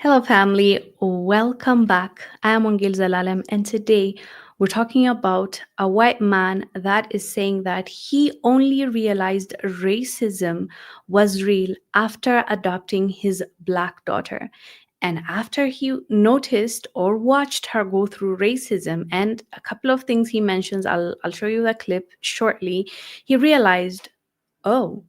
Hello, family. Welcome back. I am Wongel Zelalem, and today we're talking about a white man that is saying that he only realized racism was real after adopting his black daughter. And after he noticed or watched her go through racism, and a couple of things he mentions, I'll show you the clip shortly, he realized, oh,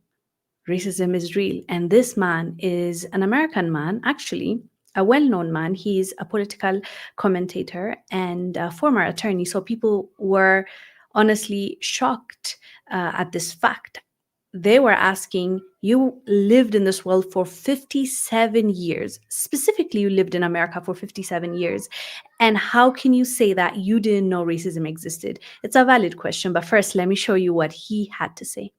racism is real. And this man is an American man, actually, a well known man. He's a political commentator and a former attorney. So people were honestly shocked at this fact. They were asking, you lived in this world for 57 years. Specifically, you lived in America for 57 years. And how can you say that you didn't know racism existed? It's a valid question. But first, let me show you what he had to say.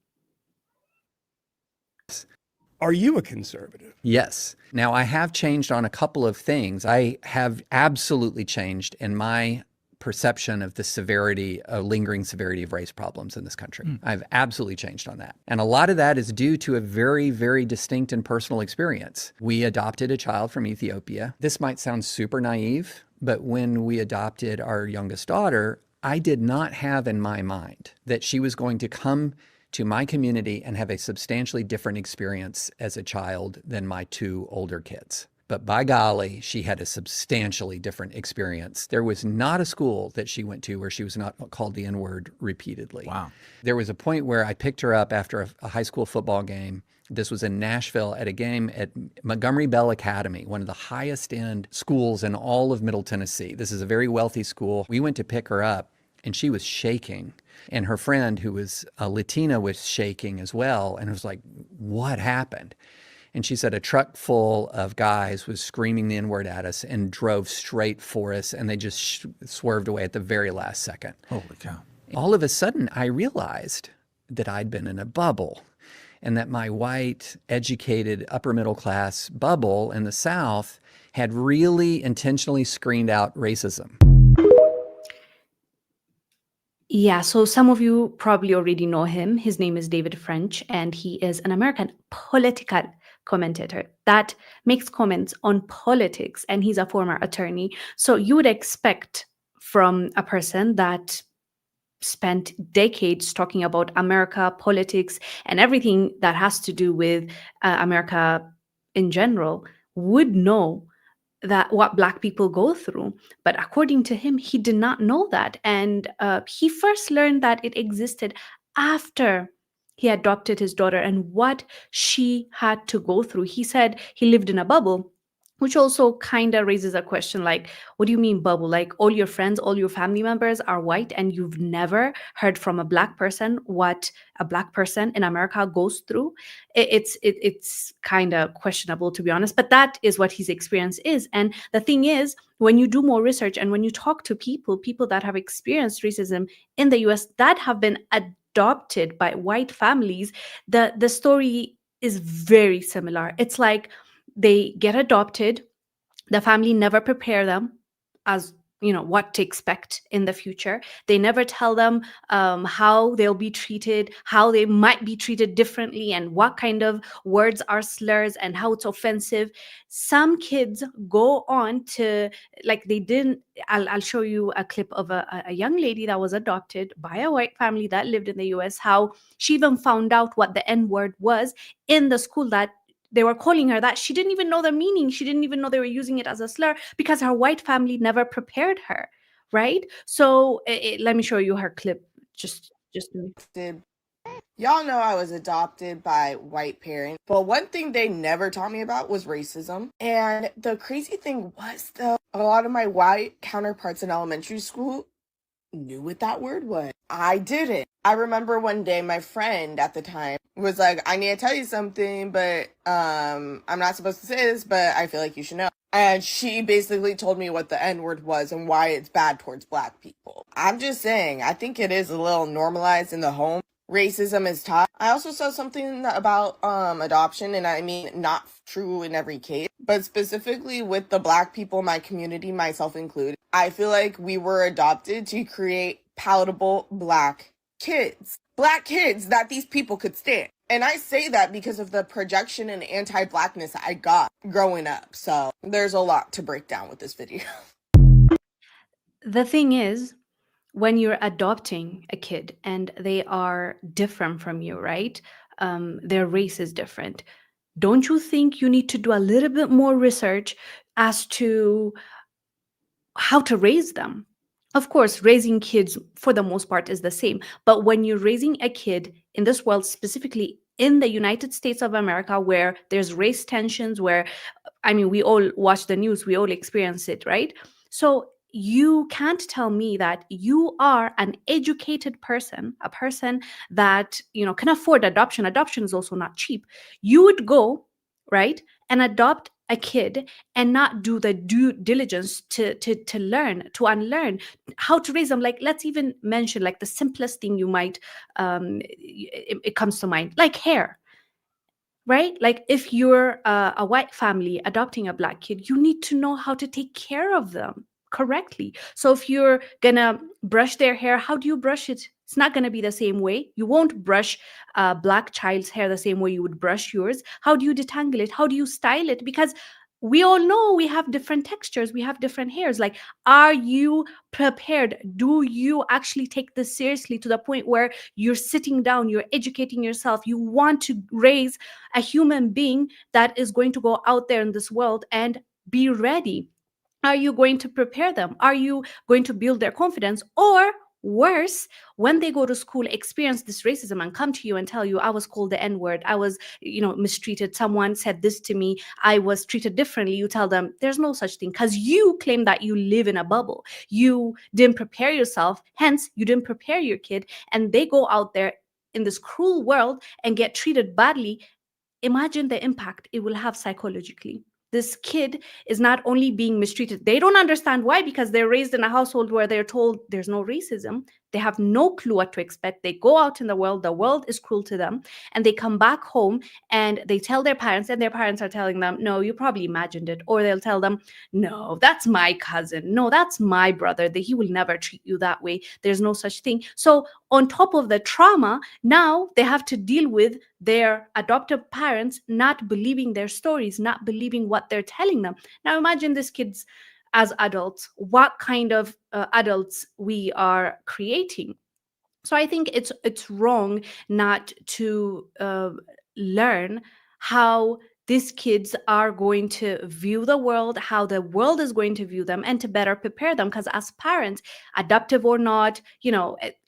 Are you a conservative? Yes. Now, I have changed on a couple of things. I have absolutely changed in my perception of the severity, lingering severity of race problems in this country. I've absolutely changed on that. And a lot of that is due to a very, very distinct and personal experience. We adopted a child from Ethiopia. This might sound super naive, but when we adopted our youngest daughter, I did not have in my mind that she was going to come to my community and have a substantially different experience as a child than my two older kids. But by golly, she had a substantially different experience. There was not a school that she went to where she was not called the N-word repeatedly. Wow. There was a point where I picked her up after a high school football game. This was in Nashville at a game at Montgomery Bell Academy, one of the highest end schools in all of Middle Tennessee. This is a very wealthy school. We went to pick her up and she was shaking. And her friend, who was a Latina, was shaking as well. And it was like, what happened? And she said a truck full of guys was screaming the N-word at us and drove straight for us. And they just swerved away at the very last second. Holy cow. All of a sudden, I realized that I'd been in a bubble and that my white, educated, upper middle class bubble in the South had really intentionally screened out racism. Yeah, so some of you probably already know him. His name is David French, and he is an American political commentator that makes comments on politics, and he's a former attorney. So you would expect from a person that spent decades talking about America, politics, and everything that has to do with America in general would know that what Black people go through. But according to him, he did not know that. And he first learned that it existed after he adopted his daughter and what she had to go through. He said he lived in a bubble, which also kind of raises a question like, what do you mean bubble? Like all your friends, all your family members are white and you've never heard from a Black person what a Black person in America goes through? It's kind of questionable, to be honest, but that is what his experience is. And the thing is, when you do more research and when you talk to people that have experienced racism in the US that have been adopted by white families, the story is very similar. It's like they get adopted, the family never prepare them as what to expect in the future. They never tell them how they'll be treated, how they might be treated differently, and what kind of words are slurs and how it's offensive. Some kids go on to, like, they didn't. I'll show you a clip of a young lady that was adopted by a white family that lived in the US, how she even found out what the N-word was in the school that they were calling her that. She didn't even know the meaning. She didn't even know they were using it as a slur because her white family never prepared her, right? So let me show you her clip. Just Y'all know I was adopted by white parents, but one thing they never taught me about was racism. And the crazy thing was, though, a lot of my white counterparts in elementary school knew what that word was. I didn't. I remember one day my friend at the time was like, I need to tell you something, but I'm not supposed to say this, but I feel like you should know. And she basically told me what the N-word was and why it's bad towards Black people. I'm just saying, I think it is a little normalized in the home. Racism is taught. I also saw something about adoption, and I mean, not true in every case, but specifically with the Black people in my community, myself included. I feel like we were adopted to create palatable Black kids that these people could stand. And I say that because of the projection and anti-blackness I got growing up. So there's a lot to break down with this video. The thing is, when you're adopting a kid and they are different from you, right? Their race is different. Don't you think you need to do a little bit more research as to how to raise them? Of course, raising kids for the most part is the same. But when you're raising a kid in this world, specifically in the United States of America, where there's race tensions, where, I mean, we all watch the news, we all experience it, right? So you can't tell me that you are an educated person, a person that, can afford adoption. Adoption is also not cheap. You would go, right, and adopt a kid and not do the due diligence to learn, to unlearn how to raise them. Like, let's even mention like the simplest thing you might it comes to mind, like hair, right? Like if you're a white family adopting a black kid, you need to know how to take care of them correctly. So if you're gonna brush their hair, how do you brush it? It's not gonna be the same way. You won't brush a black child's hair the same way you would brush yours. How do you detangle it? How do you style it? Because we all know we have different textures, we have different hairs. Like, are you prepared? Do you actually take this seriously to the point where you're sitting down, you're educating yourself, you want to raise a human being that is going to go out there in this world and be ready? Are you going to prepare them? Are you going to build their confidence? Or worse, when they go to school, experience this racism and come to you and tell you, I was called the N-word, I was, mistreated, someone said this to me, I was treated differently. You tell them there's no such thing, because you claim that you live in a bubble. You didn't prepare yourself, hence you didn't prepare your kid, and they go out there in this cruel world and get treated badly. Imagine the impact it will have psychologically. This kid is not only being mistreated, they don't understand why, because they're raised in a household where they're told there's no racism. They have no clue what to expect. They go out in the world is cruel to them, and they come back home and they tell their parents, and their parents are telling them, no, you probably imagined it. Or they'll tell them, no, that's my cousin. No, that's my brother. He will never treat you that way. There's no such thing. So on top of the trauma, now they have to deal with their adoptive parents not believing their stories, not believing what they're telling them. Now imagine these kids as adults, what kind of adults we are creating. So I think it's wrong not to learn how these kids are going to view the world, how the world is going to view them, and to better prepare them. Because as parents, adoptive or not,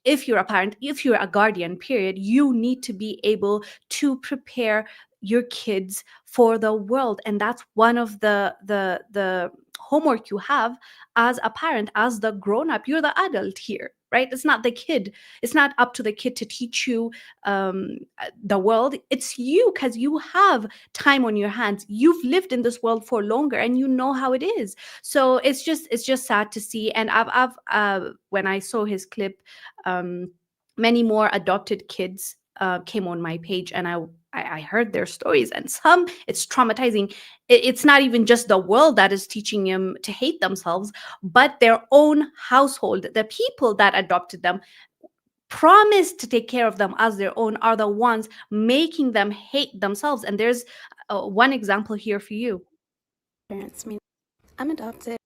if you're a parent, if you're a guardian, period, you need to be able to prepare your kids for the world. And that's one of the homework you have as a parent, as the grown-up. You're the adult here, right? It's not the kid. It's not up to the kid to teach you the world. It's you, because you have time on your hands. You've lived in this world for longer, and you know how it is. So it's just sad to see. And I've when I saw his clip, many more adopted kids came on my page, and I heard their stories, and some, it's traumatizing. It's not even just the world that is teaching them to hate themselves, but their own household. The people that adopted them, promised to take care of them as their own, are the ones making them hate themselves. And there's one example here for you. Parents mean I'm adopted.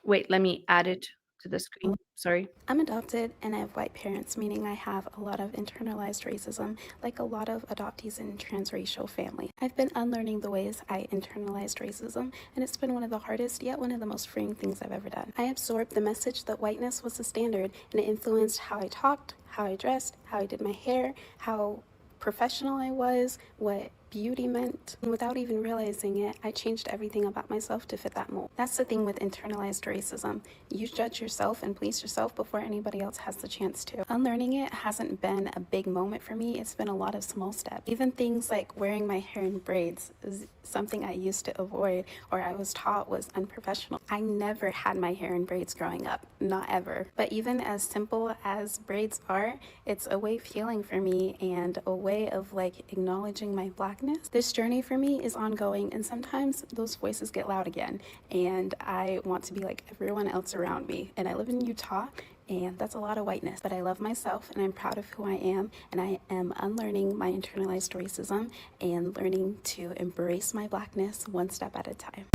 Wait, let me add it to the screen. Sorry. I'm adopted and I have white parents, meaning I have a lot of internalized racism, like a lot of adoptees in transracial family. I've been unlearning the ways I internalized racism, and it's been one of the hardest, yet one of the most freeing things I've ever done. I absorbed the message that whiteness was the standard, and it influenced how I talked, how I dressed, how I did my hair, how professional I was, what beauty meant. And without even realizing it, I changed everything about myself to fit that mold. That's the thing with internalized racism. You judge yourself and police yourself before anybody else has the chance to. Unlearning it hasn't been a big moment for me. It's been a lot of small steps. Even things like wearing my hair in braids is something I used to avoid, or I was taught was unprofessional. I never had my hair in braids growing up, not ever. But even as simple as braids are, it's a way of healing for me and a way of acknowledging my blackness. This journey for me is ongoing, and sometimes those voices get loud again, and I want to be like everyone else around me. And I live in Utah, And that's a lot of whiteness, but I love myself and I'm proud of who I am. And I am unlearning my internalized racism and learning to embrace my blackness one step at a time.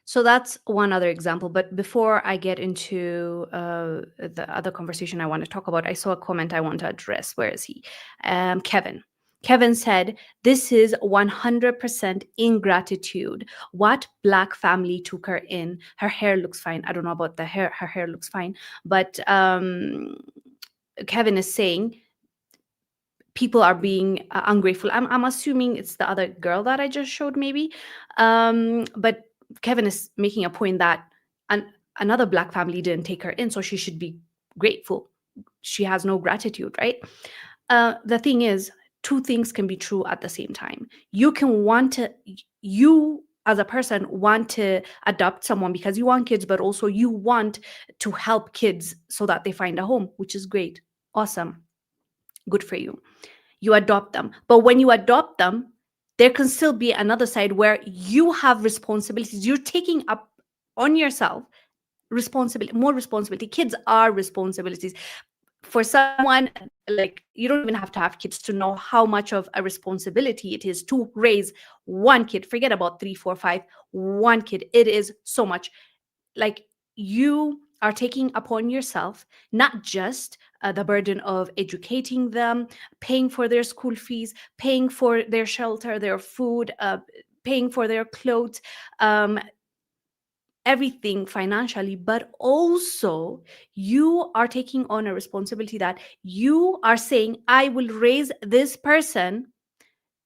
So that's one other example. But before I get into the other conversation I want to talk about, I saw a comment I want to address. Where is he? Kevin. Kevin said, "This is 100% ingratitude. What black family took her in? Her hair looks fine." I don't know about the hair. Her hair looks fine. But Kevin is saying people are being ungrateful. I'm assuming it's the other girl that I just showed, maybe. But Kevin is making a point that another black family didn't take her in, so she should be grateful. She has no gratitude, right? The thing is, two things can be true at the same time. You can want to, you as a person want to adopt someone because you want kids, but also you want to help kids so that they find a home, which is great. Awesome. Good for you. You adopt them. But when you adopt them, there can still be another side where you have responsibilities. You're taking up on yourself responsibility, more responsibility. Kids are responsibilities. For someone, like, you don't even have to have kids to know how much of a responsibility it is to raise one kid. Forget about 3, 4, 5. One kid. It is so much. Like, you are taking upon yourself not just the burden of educating them, paying for their school fees, paying for their shelter, their food, paying for their clothes, everything financially, but also you are taking on a responsibility that you are saying, I will raise this person,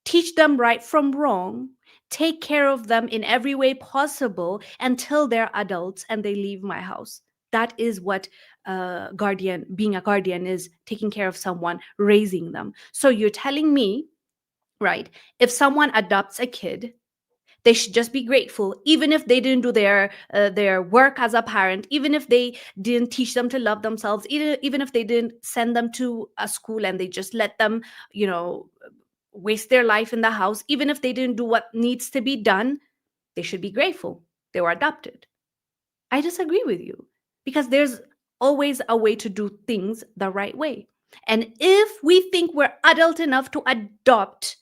teach them right from wrong, take care of them in every way possible until they're adults and they leave my house. That is what being a guardian is, taking care of someone, raising them. So you're telling me, right, if someone adopts a kid, they should just be grateful, even if they didn't do their work as a parent, even if they didn't teach them to love themselves, even if they didn't send them to a school and they just let them, waste their life in the house, even if they didn't do what needs to be done, they should be grateful they were adopted. I disagree with you, because there's always a way to do things the right way. And if we think we're adult enough to adopt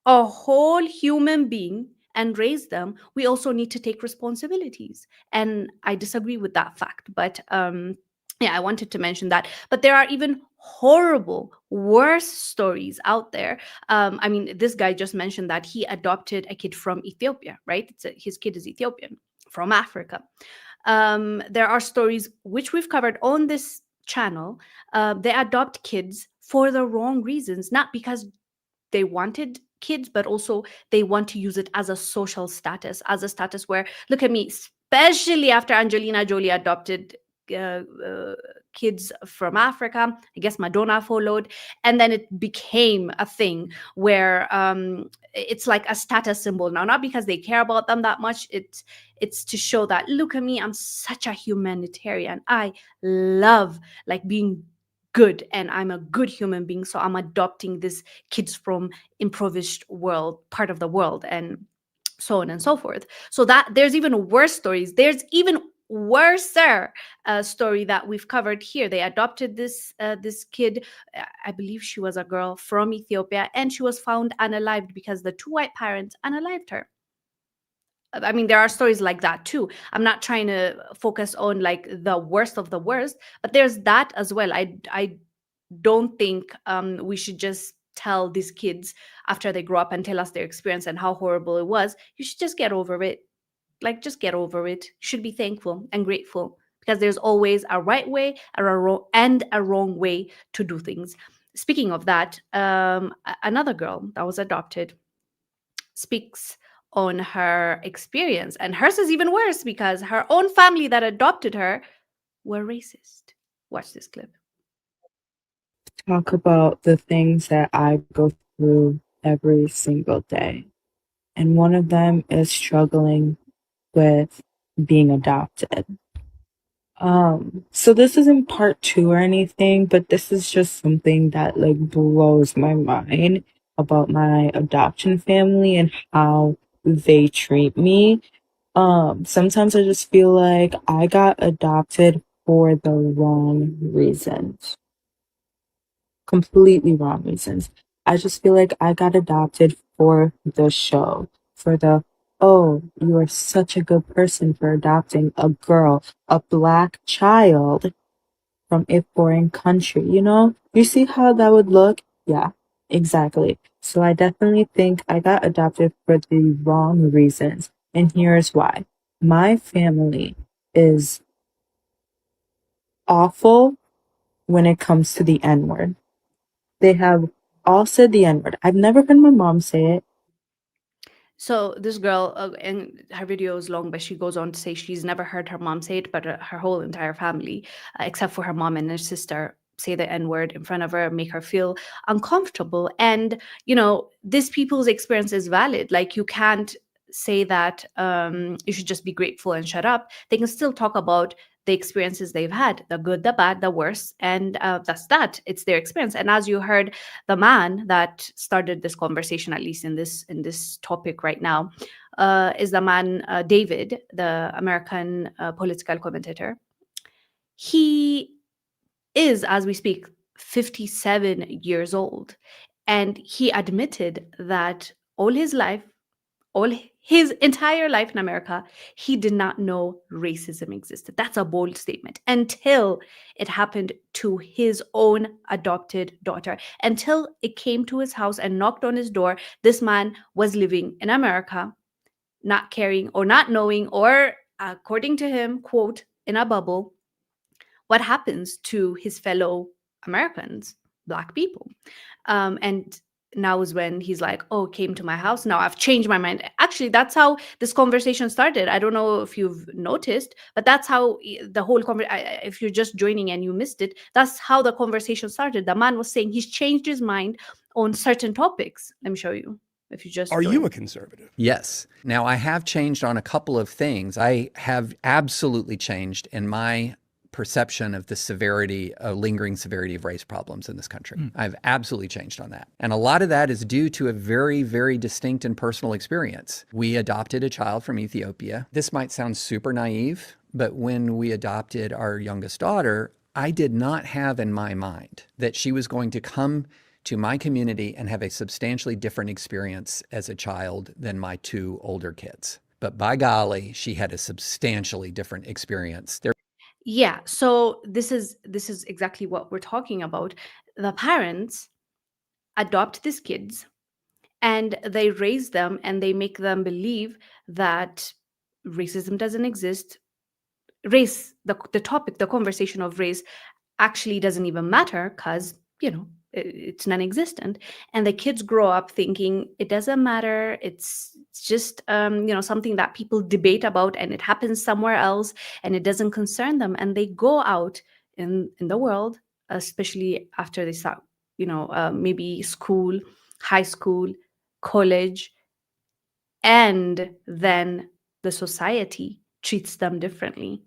a whole human being and raise them, we also need to take responsibilities. And I disagree with that fact. But yeah, I wanted to mention that. But there are even horrible, worse stories out there. I mean, this guy just mentioned that he adopted a kid from Ethiopia, right? His kid is Ethiopian, from Africa. There are stories which we've covered on this channel. They adopt kids for the wrong reasons, not because they wanted kids, but also they want to use it as a social status, as a status where, look at me, especially after Angelina Jolie adopted kids from Africa. I guess Madonna followed, and then it became a thing where it's like a status symbol now, not because they care about them that much. It's to show that, look at me, I'm such a humanitarian. I love like being good, and I'm a good human being, so I'm adopting these kids from impoverished part of the world, and so on and so forth. So that there's even worse stories. There's even worser story that we've covered here. They adopted this kid. I believe she was a girl from Ethiopia, and she was found unalived because the two white parents unalived her. I mean, there are stories like that too. I'm not trying to focus on like the worst of the worst, but there's that as well. I don't think we should just tell these kids after they grow up and tell us their experience and how horrible it was. You should just get over it. Like, just get over it. You should be thankful and grateful, because there's always a right way and a wrong way to do things. Speaking of that, another girl that was adopted speaks on her experience, and hers is even worse because her own family that adopted her were racist. Watch this clip. Talk about the things that I go through every single day. And one of them is struggling with being adopted. So this isn't part 2 or anything, but this is just something that like blows my mind about my adoption family and how they treat me. Sometimes I just feel like I got adopted for the wrong reasons. Completely wrong reasons. I just feel like I got adopted for the show, for the, oh, you are such a good person for adopting a girl, a Black child from a foreign country, you know? You see how that would look? Yeah, exactly. So I definitely think I got adopted for the wrong reasons. And here's why. My family is awful when it comes to the N word. They have all said the N word. I've never heard my mom say it. So this girl, and her video is long, but she goes on to say she's never heard her mom say it, but her whole entire family, except for her mom and her sister, say the N word in front of her, make her feel uncomfortable. And these people's experience is valid. Like, you can't say that you should just be grateful and shut up. They can still talk about the experiences they've had, the good, the bad, the worst, and that's that. It's their experience. And as you heard, the man that started this conversation, at least in this topic right now, is the man David, the American political commentator. He is, as we speak, 57 years old, and he admitted that all his entire life in America, he did not know racism existed. That's a bold statement. Until it happened to his own adopted daughter, until it came to his house and knocked on his door. This man was living in America, not caring or not knowing, or according to him, quote, in a bubble, what happens to his fellow Americans, Black people. And now is when he's like, oh, came to my house. Now I've changed my mind. Actually, that's how this conversation started. I don't know if you've noticed, but that's how the whole conversation, if you're just joining and you missed it, that's how the conversation started. The man was saying he's changed his mind on certain topics. Let me show you. If you just Are you joined. a conservative? Yes. Now, I have changed on a couple of things. I have absolutely changed in my perception of the severity, lingering severity of race problems in this country. I've absolutely changed on that. And a lot of that is due to a very, very distinct and personal experience. We adopted a child from Ethiopia. This might sound super naive, but when we adopted our youngest daughter, I did not have in my mind that she was going to come to my community and have a substantially different experience as a child than my two older kids. But by golly, she had a substantially different experience. Yeah, so this is exactly what we're talking about. The parents adopt these kids and they raise them and they make them believe that racism doesn't exist. Race, the topic, the conversation of race actually doesn't even matter because, it's non-existent. And the kids grow up thinking it doesn't matter. It's just, something that people debate about and it happens somewhere else and it doesn't concern them. And they go out in the world, especially after they start, maybe school, high school, college, and then the society treats them differently.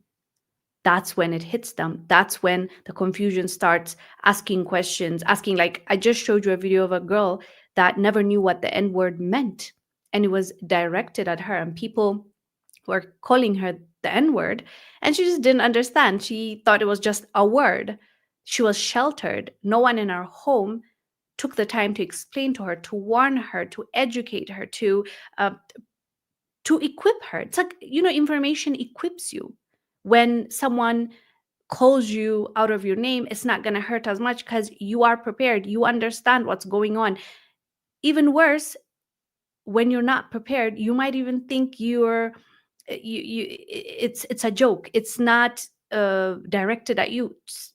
That's when it hits them. That's when the confusion starts, asking questions, asking, like, I just showed you a video of a girl that never knew what the N word meant. And it was directed at her, and people were calling her the N word. And she just didn't understand. She thought it was just a word. She was sheltered. No one in her home took the time to explain to her, to warn her, to educate her, to equip her. It's like, information equips you. When someone calls you out of your name, it's not going to hurt as much because you are prepared. You understand what's going on. Even worse, when you're not prepared, you might even think it's a joke. It's not directed at you. It's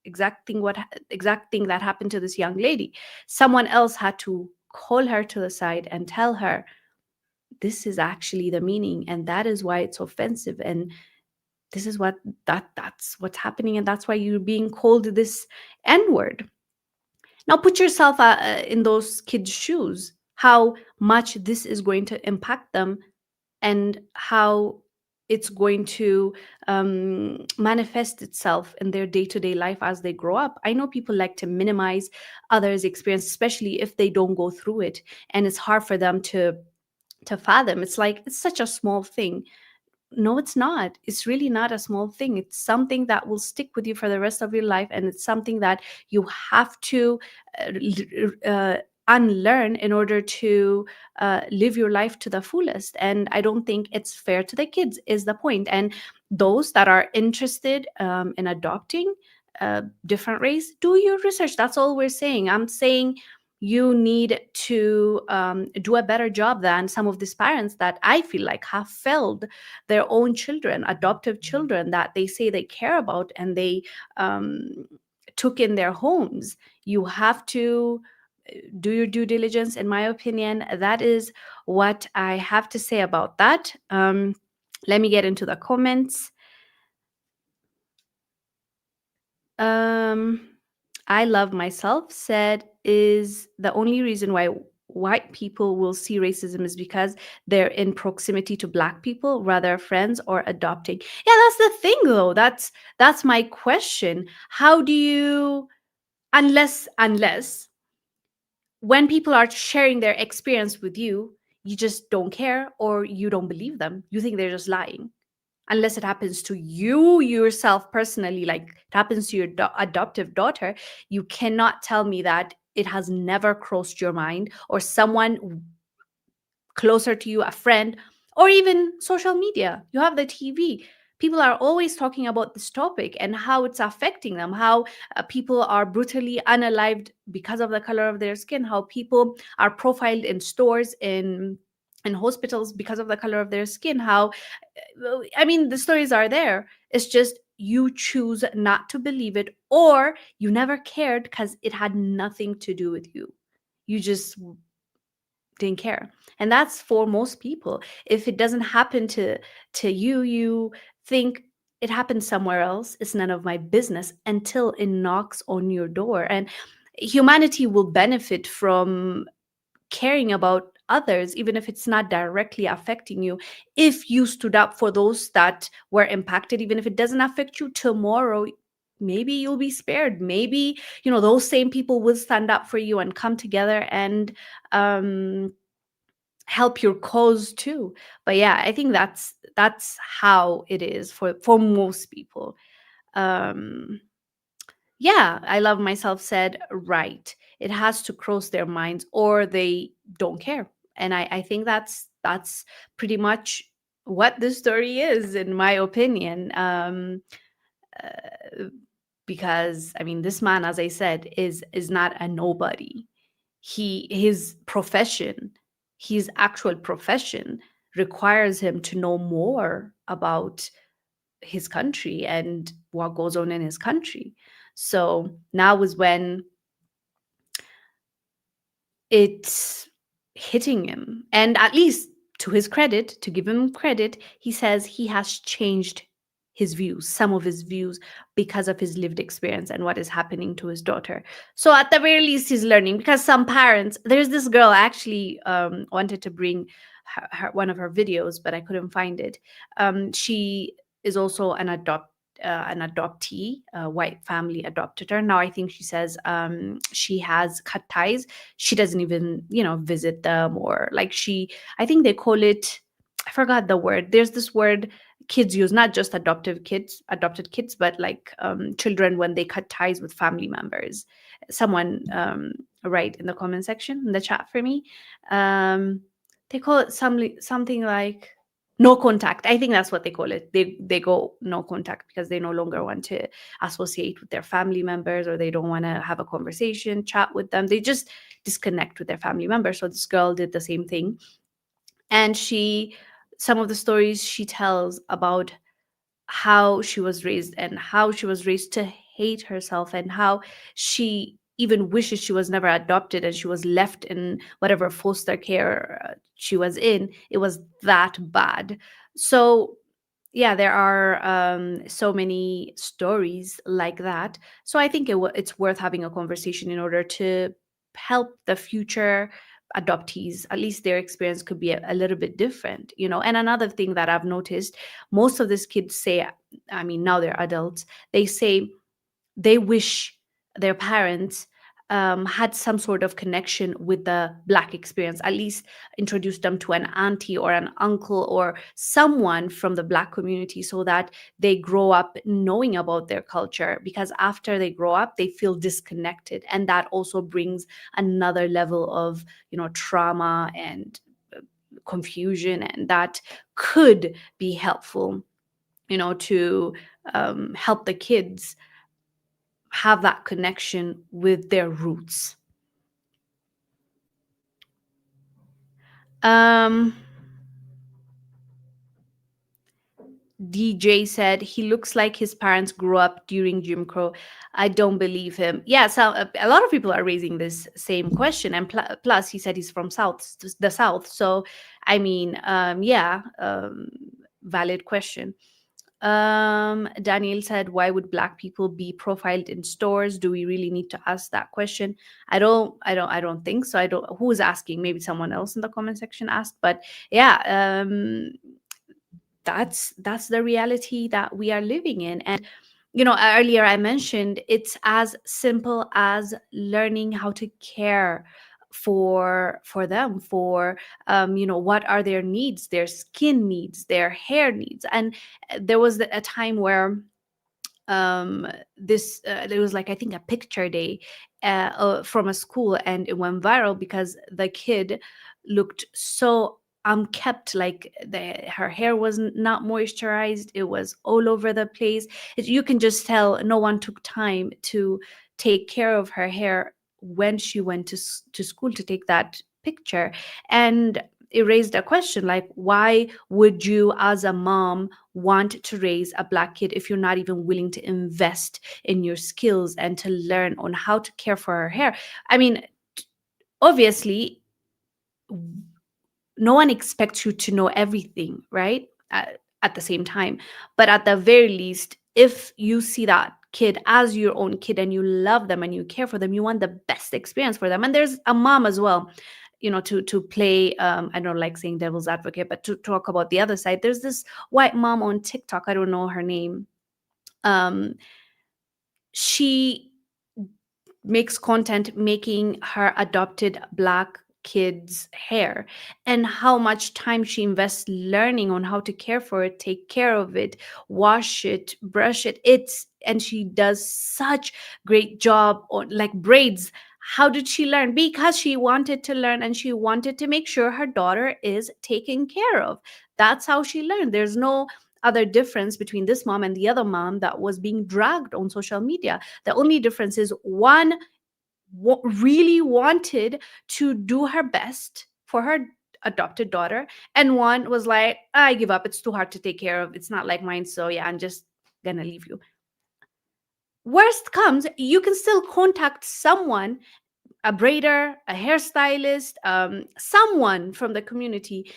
exact thing that happened to this young lady. Someone else had to call her to the side and tell her, this is actually the meaning, and that is why it's offensive, and this is that's what's happening, and that's why you're being called this N-word. Now put yourself in those kids' shoes, how much this is going to impact them and how it's going to manifest itself in their day-to-day life as they grow up. I know people like to minimize others' experience, especially if they don't go through it, and it's hard for them to fathom. It's like, it's such a small thing. no, it's not. It's really not a small thing. It's something that will stick with you for the rest of your life. And it's something that you have to unlearn in order to live your life to the fullest. And I don't think it's fair to the kids, is the point. And those that are interested in adopting different race, do your research. That's all we're saying. I'm saying you need to do a better job than some of these parents that I feel like have failed their own children, adoptive children that they say they care about and they took in their homes. You have to do your due diligence, in my opinion. That is what I have to say about that. Let me get into the comments. I love myself said, is the only reason why white people will see racism is because they're in proximity to black people, rather friends or adopting. Yeah, that's the thing though. That's my question. How do you, unless when people are sharing their experience with you, you just don't care or you don't believe them. You think they're just lying. Unless it happens to you yourself personally, like it happens to your adoptive daughter, you cannot tell me that it has never crossed your mind, or someone closer to you, a friend, or even social media. You have the TV. People are always talking about this topic and how it's affecting them, how people are brutally unalived because of the color of their skin, how people are profiled in stores, in hospitals because of the color of their skin, how I mean, the stories are there. It's just you choose not to believe it, or you never cared because it had nothing to do with you. You just didn't care. And that's for most people. If it doesn't happen to you, you think it happened somewhere else. It's none of my business until it knocks on your door. And humanity will benefit from caring about others, even if it's not directly affecting you, if you stood up for those that were impacted. Even if it doesn't affect you tomorrow, maybe you'll be spared. Maybe, you know, those same people will stand up for you and come together and help your cause too. But yeah, I think that's how it is for most people. Yeah, I love myself said, right, it has to cross their minds or they don't care. And I think that's pretty much what the story is, in my opinion. Uh, because I mean, this man, as I said, is not a nobody. His profession, his actual profession, requires him to know more about his country and what goes on in his country. So now is when it's hitting him. And at least to his credit, to give him credit, he says he has changed his views, some of his views, because of his lived experience and what is happening to his daughter. So at the very least, he's learning. Because some parents, there's this girl, I actually wanted to bring one of her videos, but I couldn't find it. She is also an adoptee, a white family adopted her. Now I think she says she has cut ties. She doesn't even, visit them, or like I think they call it, I forgot the word. There's this word kids use, not just adopted kids, but like children when they cut ties with family members. Someone write in the comment section, in the chat for me. They call it something like no contact. I think that's what they call it. They go no contact because they no longer want to associate with their family members, or they don't want to have a conversation, chat with them. They just disconnect with their family members. So this girl did the same thing. And some of the stories she tells about how she was raised, and how she was raised to hate herself, and how she even wishes she was never adopted and she was left in whatever foster care she was in. It was that bad. So yeah, there are so many stories like that. So I think it's worth having a conversation in order to help the future adoptees. At least their experience could be a little bit different. And another thing that I've noticed, most of these kids say, I mean, now they're adults, they say they wish their parents had some sort of connection with the Black experience, at least introduced them to an auntie or an uncle or someone from the Black community, so that they grow up knowing about their culture. Because after they grow up, they feel disconnected, and that also brings another level of, trauma and confusion, and that could be helpful, to help the kids have that connection with their roots. DJ said he looks like his parents grew up during Jim Crow. I don't believe him. Yeah, so a lot of people are raising this same question, and plus he said he's from the South. So, I mean, valid question. Daniel said, why would Black people be profiled in stores? Do we really need to ask that question? I don't think so. Who is asking? Maybe someone else in the comment section asked, but yeah, that's the reality that we are living in. And earlier I mentioned it's as simple as learning how to care for them, for what are their needs, their skin needs, their hair needs. And there was a time where this there was, like, I think a picture day from a school, and it went viral because the kid looked so kept, like her hair was not moisturized, it was all over the place. You can just tell no one took time to take care of her hair when she went to school to take that picture. And it raised a question, like, why would you as a mom want to raise a Black kid if you're not even willing to invest in your skills and to learn on how to care for her hair? I mean, obviously no one expects you to know everything, right? At the same time, but at the very least, if you see that kid as your own kid and you love them and you care for them, you want the best experience for them. And there's a mom as well, to play, I don't like saying devil's advocate, but to talk about the other side. There's this white mom on TikTok, I don't know her name. She makes content making her adopted Black kids' hair, and how much time she invests learning on how to care for it, take care of it, wash it, brush it. And she does such great job on, like, braids. How did she learn? Because she wanted to learn, and she wanted to make sure her daughter is taken care of. That's how she learned. There's no other difference between this mom and the other mom that was being dragged on social media. The only difference is one really wanted to do her best for her adopted daughter, and one was like, I give up, it's too hard to take care of, it's not like mine, so yeah, I'm just gonna leave you. Worst comes, you can still contact someone, a braider, a hairstylist, someone from the community,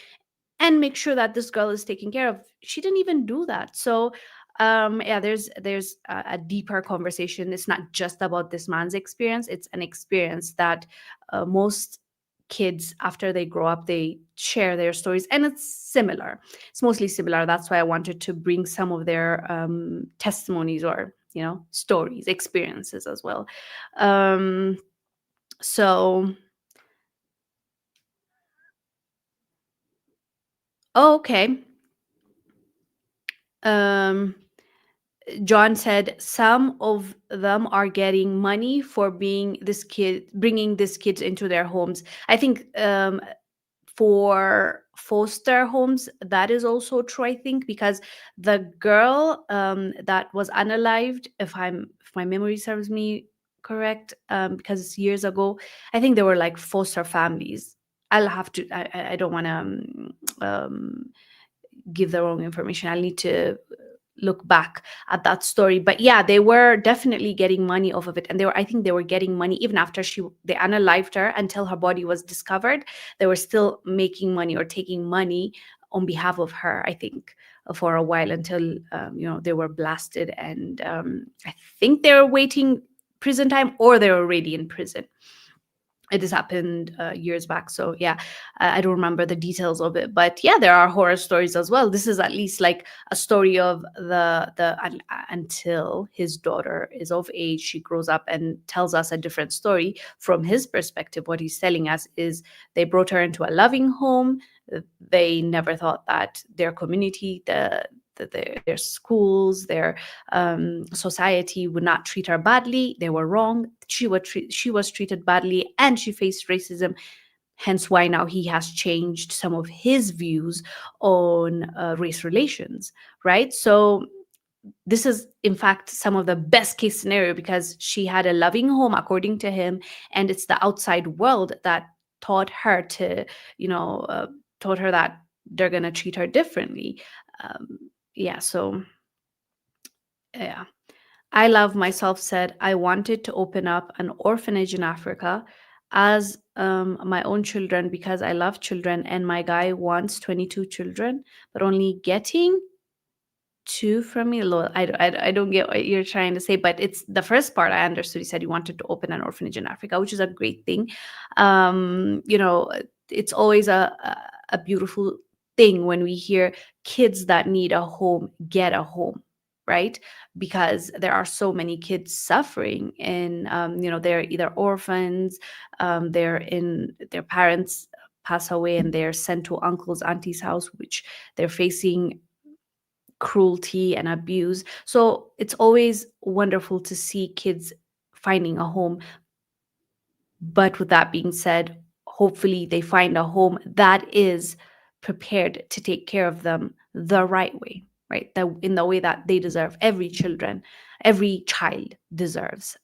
and make sure that this girl is taken care of. She didn't even do that. So there's a deeper conversation. It's not just about this man's experience. It's an experience that most kids, after they grow up, they share their stories, and it's mostly similar. That's why I wanted to bring some of their testimonies, or stories, experiences as well. So okay. John said some of them are getting money for bringing these kids into their homes. I think for foster homes, that is also true, I think, because the girl that was unalived, if my memory serves me correct, because it's years ago, I think there were like foster families. I'll have to, I don't want to give the wrong information. I'll need to look back at that story. But yeah, they were definitely getting money off of it, and I think they were getting money even after they unalived her until her body was discovered. They were still making money or taking money on behalf of her, I think, for a while, until they were blasted, and I think they were waiting prison time, or they were already in prison. This happened years back, so yeah, I don't remember the details of it, but yeah, there are horror stories as well. This is at least like a story of until his daughter is of age, she grows up and tells us a different story from his perspective. What he's telling us is they brought her into a loving home. They never thought that their community, their schools, their society would not treat her badly. They were wrong. She was treated badly, and she faced racism. Hence, why now he has changed some of his views on race relations, right? So this is in fact some of the best case scenario, because she had a loving home according to him, and it's the outside world that taught her to, taught her that they're going to treat her differently. Yeah, so yeah. I Love Myself said, I wanted to open up an orphanage in Africa as my own children, because I love children, and my guy wants 22 children, but only getting two from me. I don't get what you're trying to say, but it's the first part I understood. He said he wanted to open an orphanage in Africa, which is a great thing. It's always a beautiful thing when we hear kids that need a home get a home, right? Because there are so many kids suffering, and they're either orphans, their parents pass away, and they're sent to uncle's auntie's house, which they're facing cruelty and abuse. So it's always wonderful to see kids finding a home. But with that being said, hopefully they find a home that is prepared to take care of them the right way, right? In the way that they deserve. Every child deserves.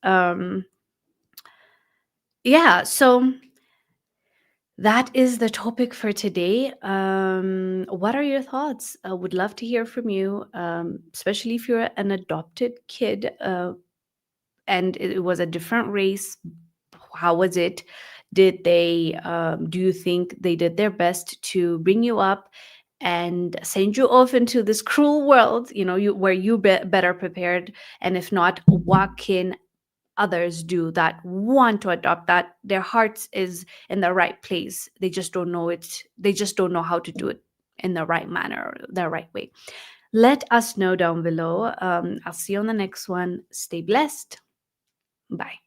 Yeah, so that is the topic for today. What are your thoughts? I would love to hear from you, especially if you're an adopted kid and it was a different race. How was it? Did they, do you think they did their best to bring you up and send you off into this cruel world, where you better prepared? And if not, what can others do that want to adopt, that their hearts is in the right place, they just don't know it, they just don't know how to do it in the right manner, the right way? Let us know down below. I'll see you on the next one. Stay blessed. Bye.